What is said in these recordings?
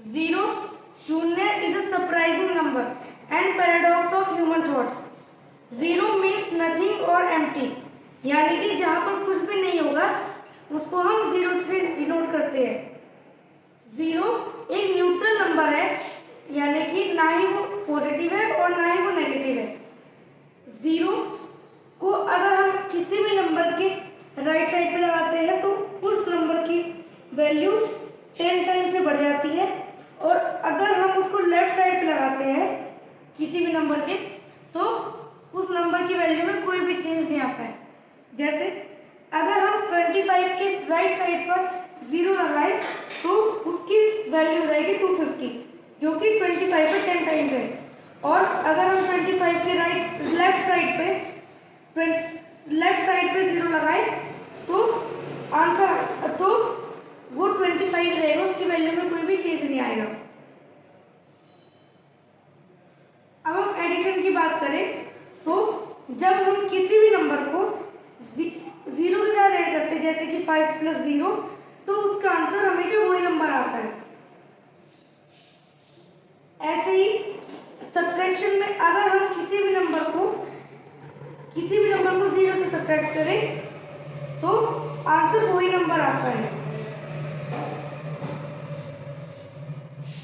Zero, शून्य is a surprising number and paradox of human thoughts. Zero means nothing और empty, यानी कि जहाँ पर कुछ भी नहीं होगा उसको हम जीरो से डिनोट करते हैं। जीरो एक न्यूट्रल नंबर है, यानी कि ना ही वो पॉजिटिव है और ना ही वो नेगेटिव है। जीरो को अगर हम किसी भी नंबर के राइट साइड पे लगाते हैं तो उस नंबर की वैल्यू 10 टाइम से बढ़ जाती है, और अगर हम उसको लेफ्ट साइड पे लगाते हैं किसी भी नंबर के तो उस नंबर की वैल्यू में कोई भी चेंज नहीं आता है। जैसे अगर हम 25 के राइट साइड पर जीरो लगाएं तो उसकी वैल्यू रहेगी 250, जो कि 25 पे 10 टाइम्स है। और अगर हम 25 के लेफ्ट साइड पे जीरो लगाएं तो आंसर तो वो 25 रहेगा, उसकी वैल्यू में कोई भी चेंज नहीं आएगा। अब हम एडिशन की बात करें तो जब हम किसी भी नंबर को जीरो के साथ ऐड करते हैं, जैसे कि 5 प्लस 0, तो उसका आंसर हमेशा वही नंबर आता है। ऐसे ही सब्ट्रैक्शन में अगर हम किसी भी नंबर को जीरो से सब्ट्रैक्ट करें तो आंसर वही नंबर आता है।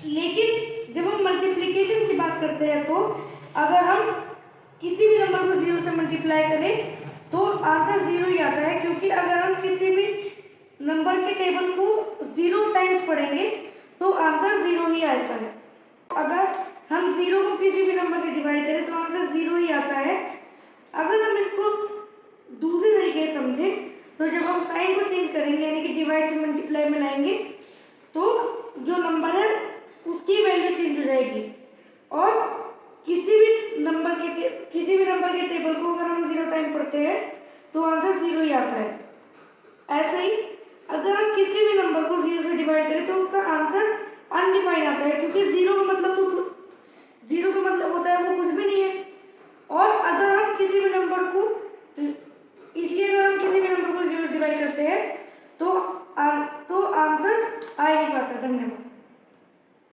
लेकिन जब हम मल्टीप्लिकेशन की बात करते हैं तो अगर हम किसी भी नंबर को जीरो से मल्टीप्लाई करें तो आंसर जीरो ही आता है, क्योंकि अगर हम किसी भी नंबर के टेबल को जीरो टाइम्स पढ़ेंगे तो आंसर जीरो ही आता है। अगर हम जीरो को किसी भी नंबर से डिवाइड करें तो आंसर जीरो ही आता है। अगर हम इसको दूसरे तरीके से समझें तो जब हम साइन को चेंज करेंगे, यानी कि डिवाइड से मल्टीप्लाई में लाएंगे, तो जो नंबर है उसकी वैल्यू चेंज हो जाएगी, और किसी भी नंबर के टेबल को अगर हम जीरो टाइम पढ़ते हैं तो आंसर जीरो ही आता है। ऐसे ही अगर हम किसी भी नंबर को जीरो से डिवाइड करें तो उसका आंसर